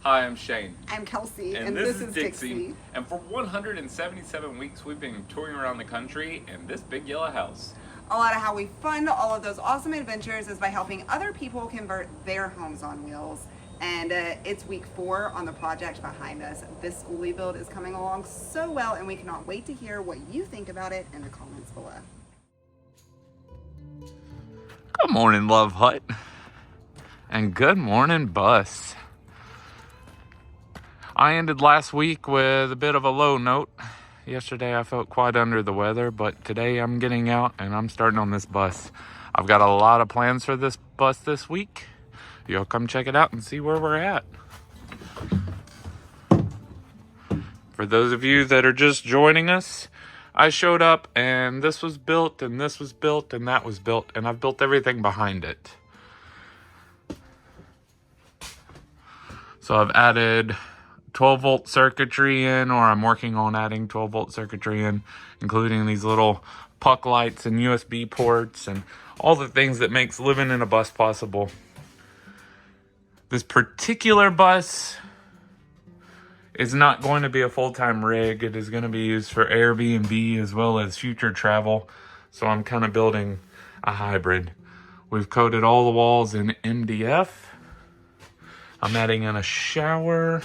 Hi, I'm Shane. I'm Kelsey, And this is Dixie. And for 177 weeks, we've been touring around the country in this big yellow house. A lot of how we fund all of those awesome adventures is by helping other people convert their homes on wheels. And it's week 4 on the project behind us. This Skoolie Build is coming along so well, and we cannot wait to hear what you think about it in the comments below. Good morning, Love Hut. And good morning, Bus. I ended last week with a bit of a low note. Yesterday I felt quite under the weather, but today I'm getting out and I'm starting on this bus. I've got a lot of plans for this bus this week. You'll come check it out and see where we're at. For those of you that are just joining us, I showed up and this was built and this was built and that was built, and I've built everything behind it. So I've added 12-volt circuitry in, or I'm working on adding 12-volt circuitry in, including these little puck lights and USB ports and all the things that makes living in a bus possible. This particular bus is not going to be a full-time rig. It is going to be used for Airbnb as well as future travel. So I'm kind of building a hybrid. We've coated all the walls in MDF. I'm adding in a shower,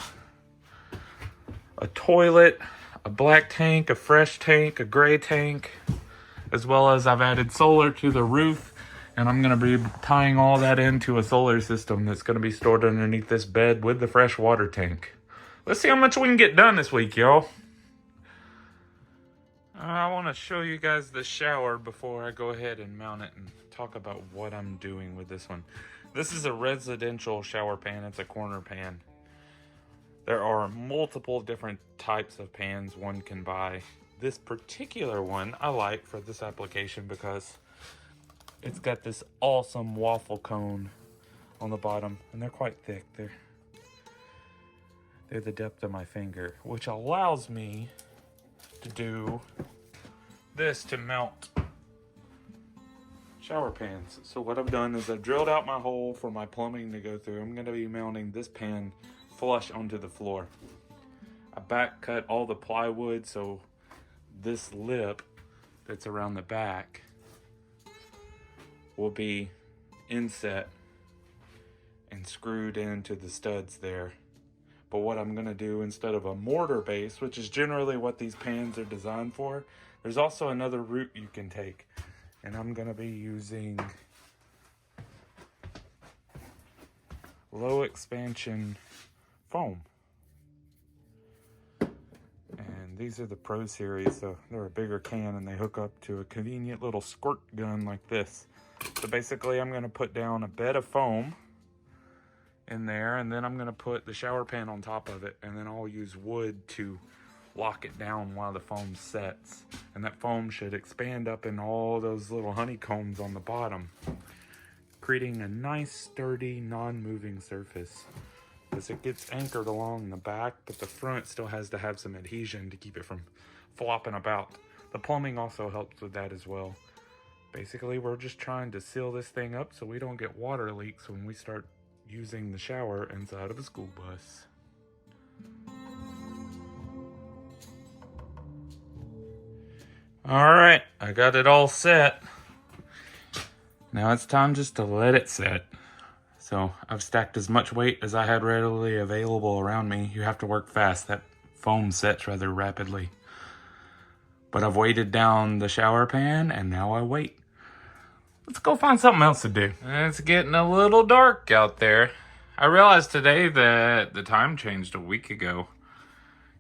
a toilet, a black tank, a fresh tank, a gray tank, as well as I've added solar to the roof, and I'm going to be tying all that into a solar system that's going to be stored underneath this bed with the fresh water tank. Let's see how much we can get done this week, y'all. I want to show you guys the shower before I go ahead and mount it and talk about what I'm doing with this one. This is a residential shower pan. It's a corner pan. There are multiple different types of pans one can buy. This particular one I like for this application because it's got this awesome waffle cone on the bottom, and they're quite thick. They're the depth of my finger, which allows me to do this to mount shower pans. So what I've done is I've drilled out my hole for my plumbing to go through. I'm going to be mounting this pan flush onto the floor. I back cut all the plywood, so this lip that's around the back will be inset and screwed into the studs there. But what I'm going to do, instead of a mortar base, which is generally what these pans are designed for, there's also another route you can take. And I'm going to be using low expansion foam. And these are the Pro Series, so they're a bigger can and they hook up to a convenient little squirt gun like this. So basically I'm going to put down a bed of foam in there, and then I'm going to put the shower pan on top of it, and then I'll use wood to lock it down while the foam sets. And that foam should expand up in all those little honeycombs on the bottom, creating a nice sturdy non-moving surface. As it gets anchored along the back, but the front still has to have some adhesion to keep it from flopping about. The plumbing also helps with that as well. Basically, we're just trying to seal this thing up so we don't get water leaks when we start using the shower inside of a school bus. All right, I got it all set. Now it's time just to let it set. So I've stacked as much weight as I had readily available around me. You have to work fast. That foam sets rather rapidly. But I've weighted down the shower pan, and now I wait. Let's go find something else to do. It's getting a little dark out there. I realized today that the time changed a week ago.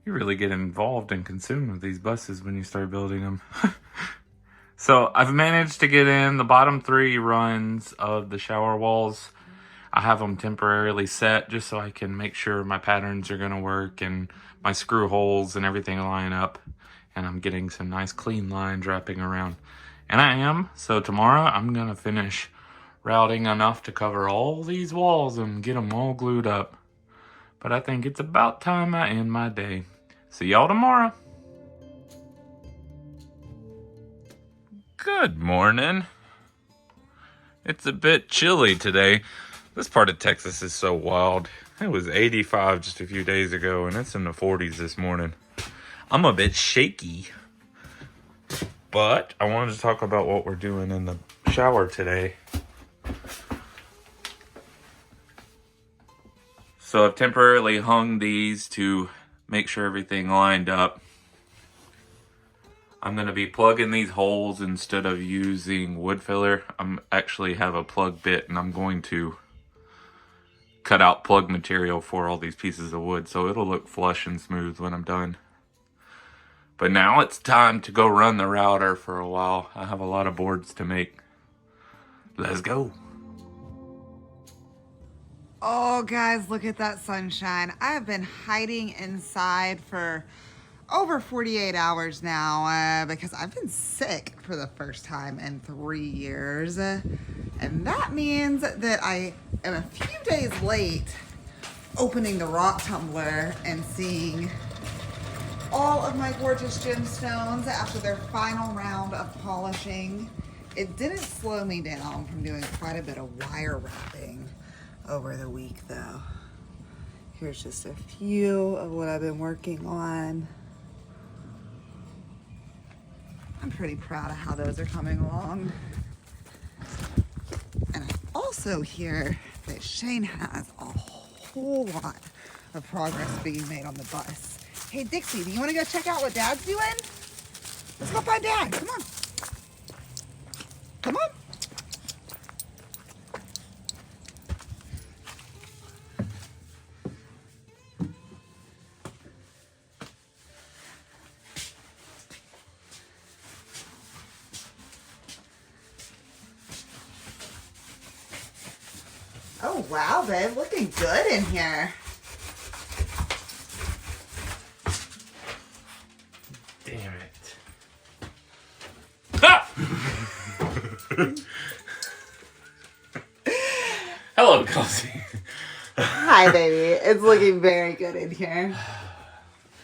You really get involved and consumed with these buses when you start building them. So I've managed to get in the bottom 3 runs of the shower walls. I have them temporarily set just so I can make sure my patterns are going to work and my screw holes and everything line up. And I'm getting some nice clean lines wrapping around. And I am. So tomorrow I'm going to finish routing enough to cover all these walls and get them all glued up. But I think it's about time I end my day. See y'all tomorrow. Good morning. It's a bit chilly today. This part of Texas is so wild. It was 85 just a few days ago, and it's in the 40s this morning. I'm a bit shaky. But I wanted to talk about what we're doing in the shower today. So I've temporarily hung these to make sure everything lined up. I'm going to be plugging these holes instead of using wood filler. I'm actually have a plug bit, and I'm going to cut out plug material for all these pieces of wood so it'll look flush and smooth when I'm done. But now it's time to go run the router for a while. I have a lot of boards to make. Let's go. Oh, guys, look at that sunshine. I have been hiding inside for over 48 hours now because I've been sick for the first time in 3 years. And that means that I am a few days late opening the rock tumbler and seeing all of my gorgeous gemstones after their final round of polishing. It didn't slow me down from doing quite a bit of wire wrapping over the week though. Here's just a few of what I've been working on. I'm pretty proud of how those are coming along. And I also hear that Shane has a whole lot of progress being made on the bus. Hey, Dixie, do you want to go check out what Dad's doing? Let's go find Dad. Come on. Come on. Oh, wow, babe. Looking good in here. Damn it. Ah! Hello, Kelsey. Hi, baby. It's looking very good in here.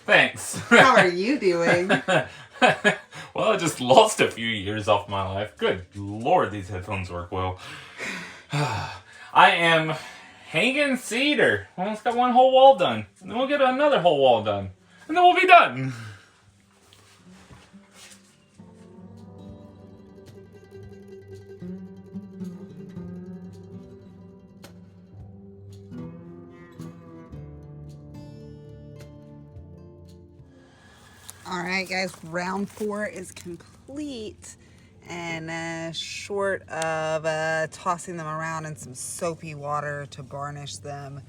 Thanks. How are you doing? Well, I just lost a few years off my life. Good Lord, these headphones work well. I am hanging cedar. Almost got one whole wall done. And then we'll get another whole wall done. And then we'll be done. All right, guys, round 4 is complete. And short of tossing them around in some soapy water to varnish them,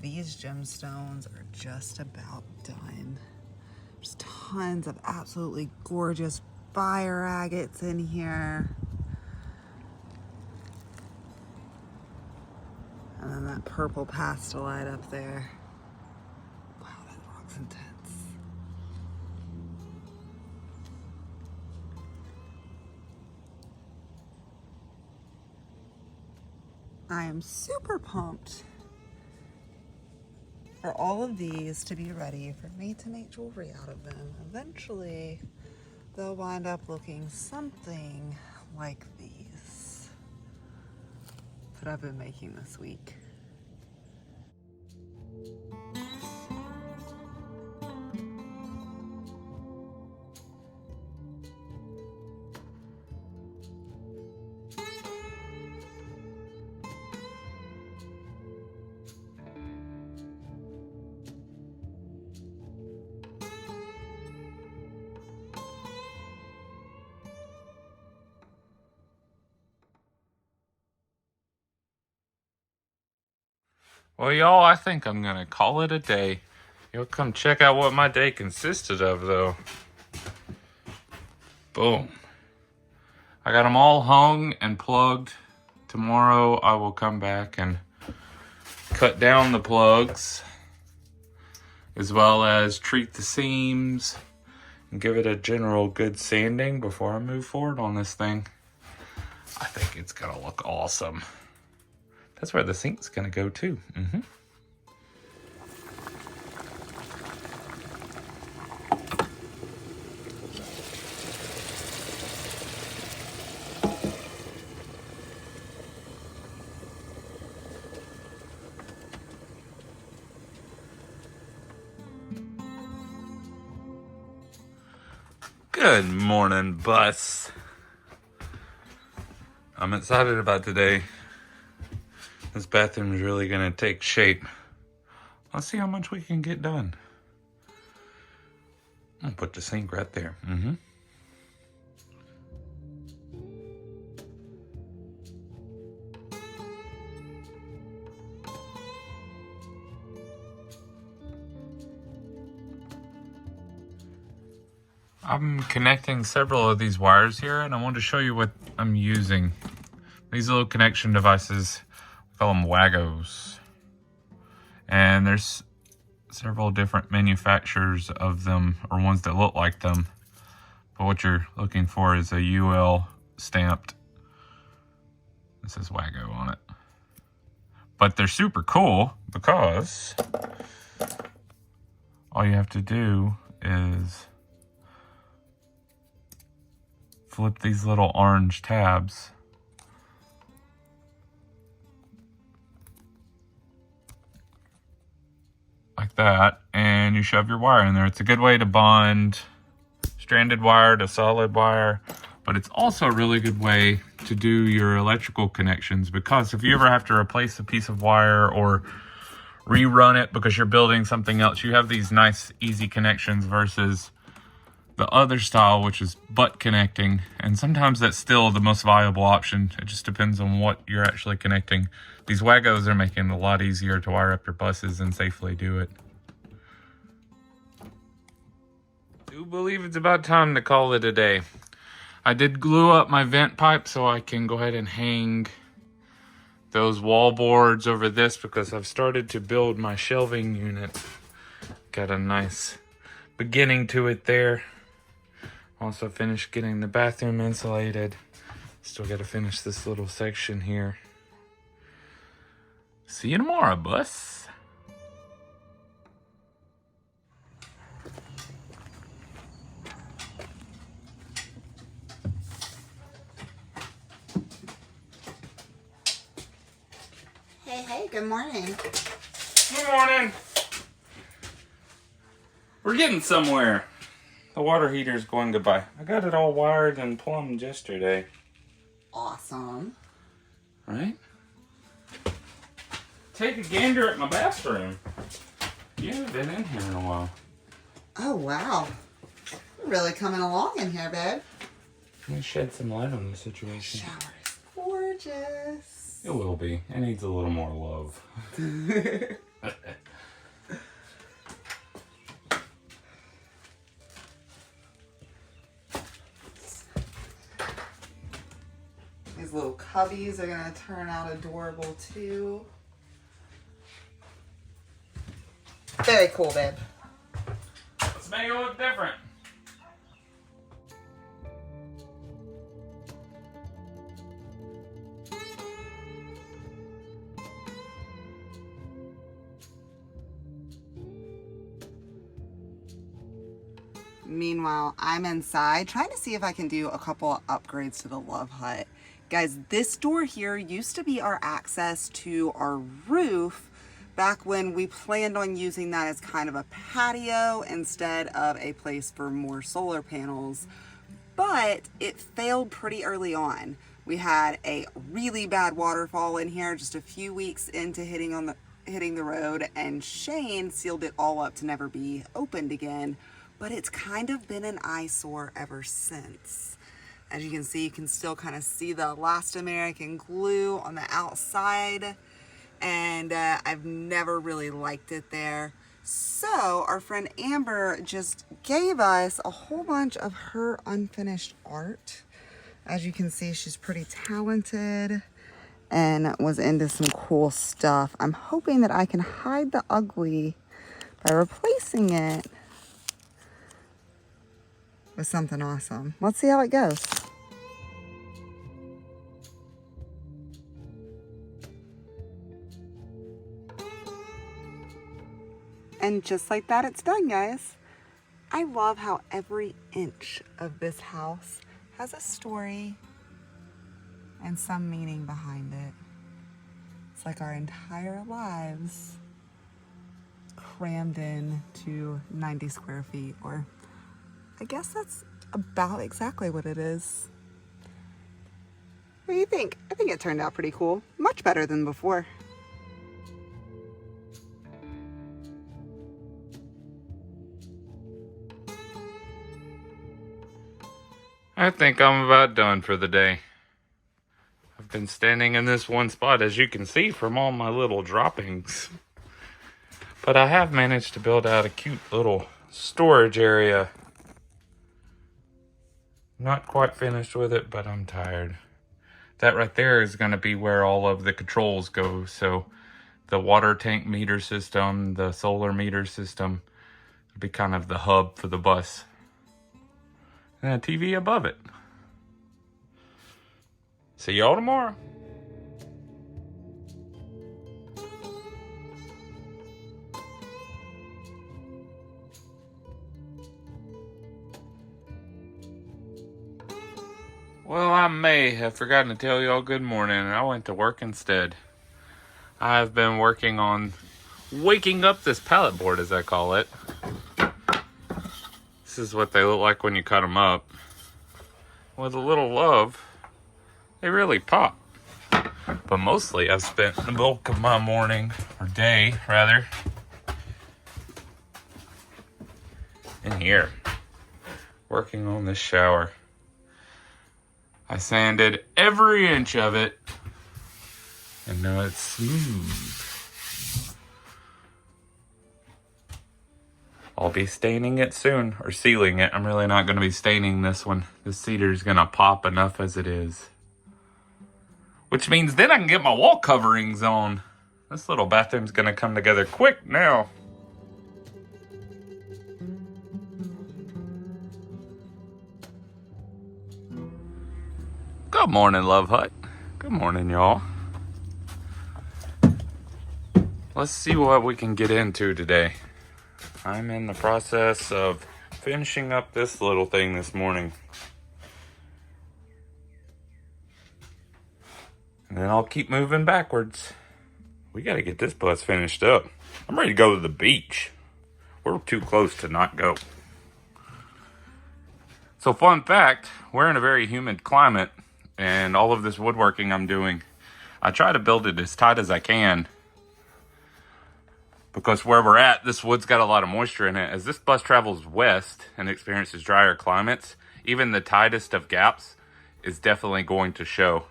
these gemstones are just about done. There's tons of absolutely gorgeous fire agates in here. And then that purple pastelite up there. Wow, that rock's intense. I am super pumped for all of these to be ready for me to make jewelry out of them. Eventually, they'll wind up looking something like these that I've been making this week. Well, y'all, I think I'm going to call it a day. You'll come check out what my day consisted of, though. Boom. I got them all hung and plugged. Tomorrow I will come back and cut down the plugs, as well as treat the seams and give it a general good sanding before I move forward on this thing. I think it's going to look awesome. That's where the sink's gonna go too. Good morning, bus. I'm excited about today. This bathroom is really gonna take shape. Let's see how much we can get done. I'll put the sink right there. I'm connecting several of these wires here, and I want to show you what I'm using. These little connection devices, we call them Wagos. And there's several different manufacturers of them, or ones that look like them. But what you're looking for is a UL stamped. This says Wago on it. But they're super cool because all you have to do is flip these little orange tabs. Like that, and you shove your wire in there. It's a good way to bond stranded wire to solid wire, but it's also a really good way to do your electrical connections, because if you ever have to replace a piece of wire or rerun it because you're building something else, you have these nice easy connections versus the other style, which is butt connecting, and sometimes that's still the most viable option. It just depends on what you're actually connecting. These Wagos are making it a lot easier to wire up your buses and safely do it. I do believe it's about time to call it a day. I did glue up my vent pipe so I can go ahead and hang those wall boards over this, because I've started to build my shelving unit. Got a nice beginning to it there. Also finished getting the bathroom insulated. Still got to finish this little section here. See you tomorrow, bus. Hey, good morning. Good morning. We're getting somewhere. The water heater's going goodbye. I got it all wired and plumbed yesterday. Awesome. Right? Take a gander at my bathroom. You haven't been in here in a while. Oh, wow. You're really coming along in here, babe. Let me shed some light on the situation. Shower is gorgeous. It will be. It needs a little more love. These little cubbies are going to turn out adorable too. Very cool, babe. Let's make it look different. Meanwhile, I'm inside trying to see if I can do a couple of upgrades to the Love Hut. Guys, this door here used to be our access to our roof back when we planned on using that as kind of a patio instead of a place for more solar panels, but it failed pretty early on. We had a really bad waterfall in here just a few weeks into hitting the road, and Shane sealed it all up to never be opened again, but it's kind of been an eyesore ever since. As you can still kind of see the elastomeric and glue on the outside, and I've never really liked it there. So our friend Amber just gave us a whole bunch of her unfinished art. As you can see, she's pretty talented and was into some cool stuff. I'm hoping that I can hide the ugly by replacing it with something awesome. Let's see how it goes. And just like that, it's done, guys. I love how every inch of this house has a story and some meaning behind it. It's like our entire lives crammed in to 90 square feet, or I guess that's about exactly what it is. What do you think? I think it turned out pretty cool. Much better than before. I think I'm about done for the day. I've been standing in this one spot, as you can see from all my little droppings. But I have managed to build out a cute little storage area. Not quite finished with it, but I'm tired. That right there is going to be where all of the controls go. So the water tank meter system, the solar meter system, will be kind of the hub for the bus. And a TV above it. See y'all tomorrow. Well, I may have forgotten to tell y'all good morning, and I went to work instead. I've been working on waking up this pallet board, as I call it. This is what they look like when you cut them up. With a little love, they really pop. But mostly I've spent the bulk of my morning, or day rather, in here, working on this shower. I sanded every inch of it, and now it's smooth. I'll be staining it soon, or sealing it. I'm really not going to be staining this one. This cedar is going to pop enough as it is. Which means then I can get my wall coverings on. This little bathroom's going to come together quick now. Good morning, Love Hut. Good morning, y'all. Let's see what we can get into today. I'm in the process of finishing up this little thing this morning. And then I'll keep moving backwards. We gotta get this bus finished up. I'm ready to go to the beach. We're too close to not go. So fun fact, we're in a very humid climate, and all of this woodworking I'm doing, I try to build it as tight as I can. Because where we're at, this wood's got a lot of moisture in it. As this bus travels west and experiences drier climates, even the tightest of gaps is definitely going to show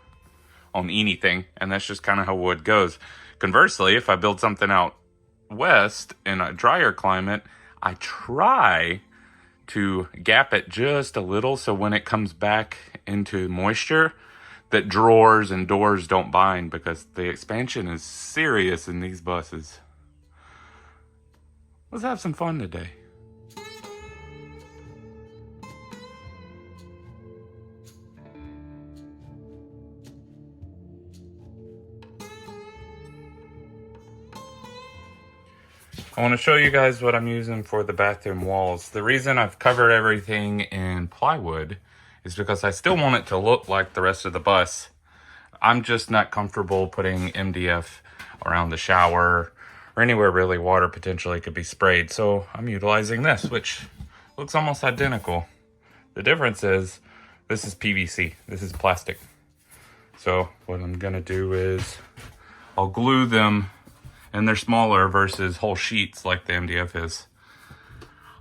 on anything. And that's just kind of how wood goes. Conversely, if I build something out west in a drier climate, I try to gap it just a little so when it comes back into moisture, that drawers and doors don't bind, because the expansion is serious in these buses. Let's have some fun today. I want to show you guys what I'm using for the bathroom walls. The reason I've covered everything in plywood is because I still want it to look like the rest of the bus. I'm just not comfortable putting MDF around the shower or anywhere really water potentially could be sprayed. So I'm utilizing this, which looks almost identical. The difference is this is PVC, this is plastic. So what I'm gonna do is I'll glue them, and they're smaller versus whole sheets like the MDF is.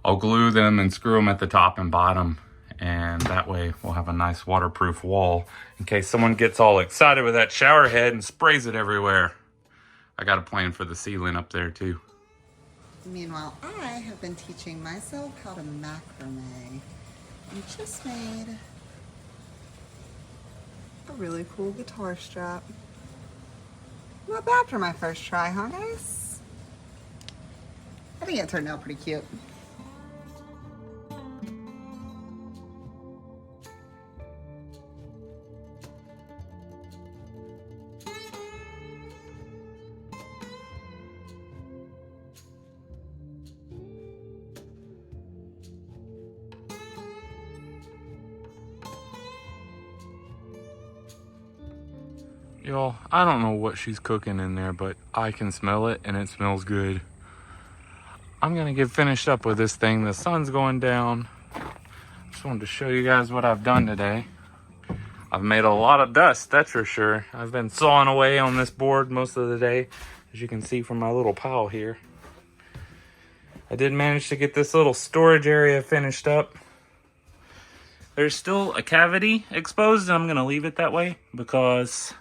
I'll glue them and screw them at the top and bottom, and that way we'll have a nice waterproof wall in case someone gets all excited with that shower head and sprays it everywhere. I got a plan for the ceiling up there too. Meanwhile, I have been teaching myself how to macrame. I just made a really cool guitar strap. Not bad for my first try, huh guys? I think it turned out pretty cute. Y'all, I don't know what she's cooking in there, but I can smell it and it smells good. I'm gonna get finished up with this thing. The sun's going down. Just wanted to show you guys what I've done today. I've made a lot of dust, that's for sure. I've been sawing away on this board most of the day, as you can see from my little pile here. I did manage to get this little storage area finished up. There's still a cavity exposed, and I'm gonna leave it that way because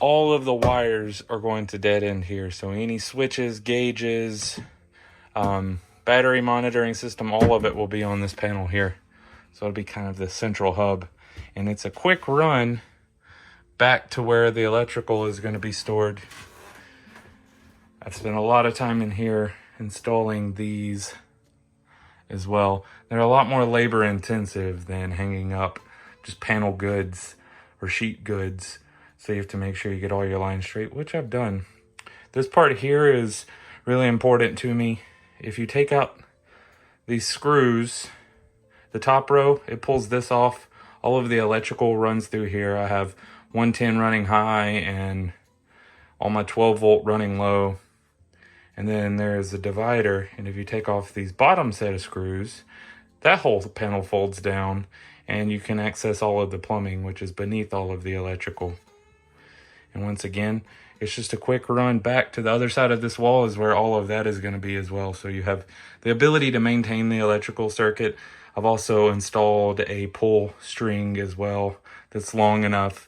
all of the wires are going to dead end here. So any switches, gauges, battery monitoring system, all of it will be on this panel here. So it'll be kind of the central hub. And it's a quick run back to where the electrical is going to be stored. I've spent a lot of time in here installing these as well. They're a lot more labor intensive than hanging up just panel goods or sheet goods. So you have to make sure you get all your lines straight, which I've done. This part here is really important to me. If you take out these screws, the top row, it pulls this off. All of the electrical runs through here. I have 110 running high and all my 12 volt running low. And then there's a divider. And if you take off these bottom set of screws, that whole panel folds down and you can access all of the plumbing, which is beneath all of the electrical. And once again, it's just a quick run back to the other side of this wall is where all of that is going to be as well. So you have the ability to maintain the electrical circuit. I've also installed a pull string as well that's long enough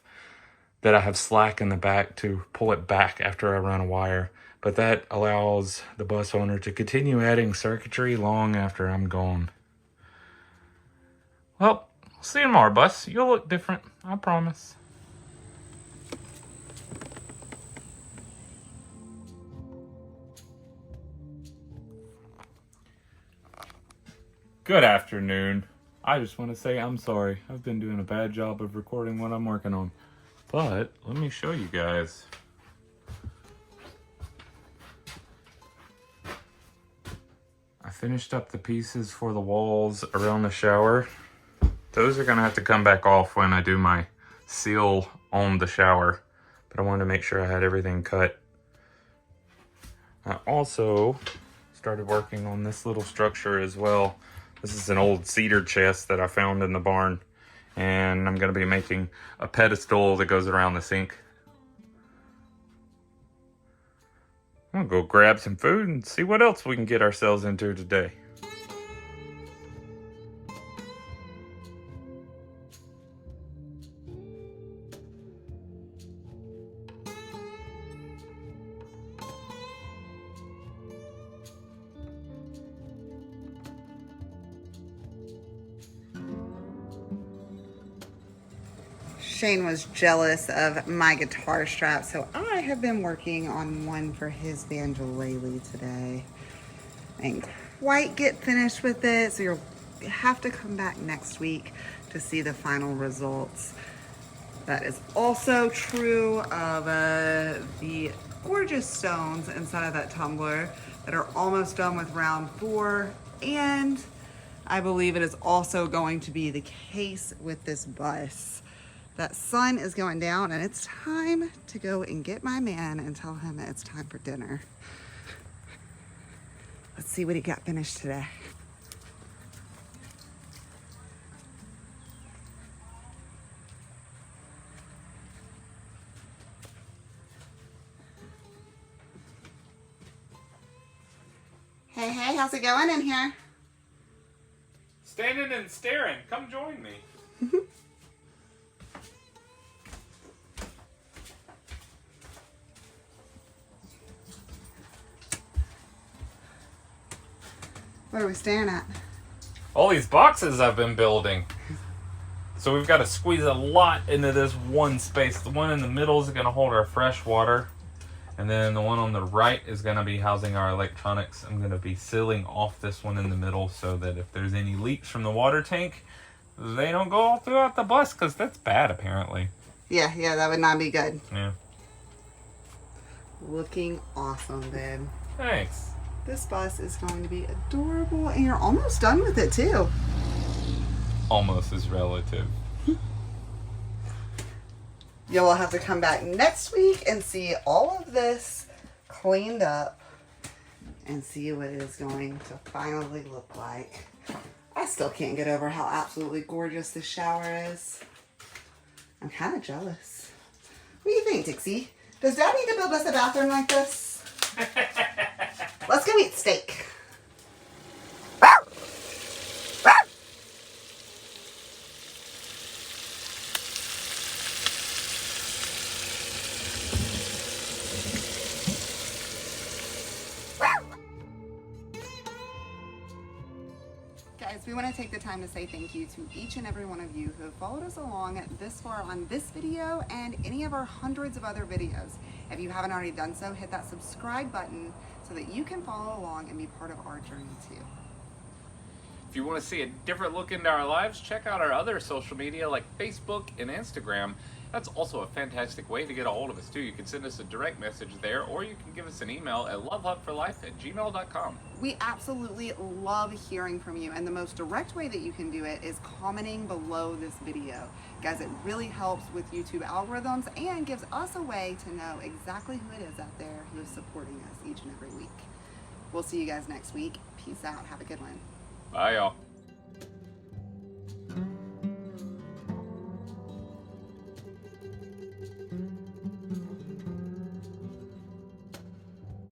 that I have slack in the back to pull it back after I run a wire. But that allows the bus owner to continue adding circuitry long after I'm gone. Well, see you tomorrow, bus. You'll look different, I promise. Good afternoon. I just want to say I'm sorry. I've been doing a bad job of recording what I'm working on. But let me show you guys. I finished up the pieces for the walls around the shower. Those are going to have to come back off when I do my seal on the shower. But I wanted to make sure I had everything cut. I also started working on this little structure as well. This is an old cedar chest that I found in the barn, and I'm going to be making a pedestal that goes around the sink. I'm going to go grab some food and see what else we can get ourselves into today. Shane was jealous of my guitar strap, so I have been working on one for his banjolele today. I didn't quite get finished with it, so you'll have to come back next week to see the final results. That is also true of the gorgeous stones inside of that tumbler that are almost done with round 4, and I believe it is also going to be the case with this bus. That sun is going down and it's time to go and get my man and tell him that it's time for dinner. Let's see what he got finished today. Hey, how's it going in here? Standing and staring. Come join me. What are we staring at? All these boxes I've been building. So we've got to squeeze a lot into this one space. The one in the middle is going to hold our fresh water. And then the one on the right is going to be housing our electronics. I'm going to be sealing off this one in the middle so that if there's any leaks from the water tank, they don't go all throughout the bus, because that's bad apparently. Yeah, that would not be good. Yeah. Looking awesome, babe. Thanks. This bus is going to be adorable, and you're almost done with it too. Almost is relative. You'll have to come back next week and see all of this cleaned up and see what it is going to finally look like. I still can't get over how absolutely gorgeous this shower is. I'm kind of jealous. What do you think, Dixie? Does Dad need to build us a bathroom like this? Let's go eat steak. Guys, we want to take the time to say thank you to each and every one of you who have followed us along this far on this video and any of our hundreds of other videos. If you haven't already done so, hit that subscribe button so that you can follow along and be part of our journey too. If you want to see a different look into our lives, check out our other social media like Facebook and Instagram. That's also a fantastic way to get a hold of us too. You can send us a direct message there, or you can give us an email at lovehubforlife@gmail.com. We absolutely love hearing from you, and the most direct way that you can do it is commenting below this video. Guys, it really helps with YouTube algorithms and gives us a way to know exactly who it is out there who is supporting us each and every week. We'll see you guys next week. Peace out. Have a good one. Bye, y'all.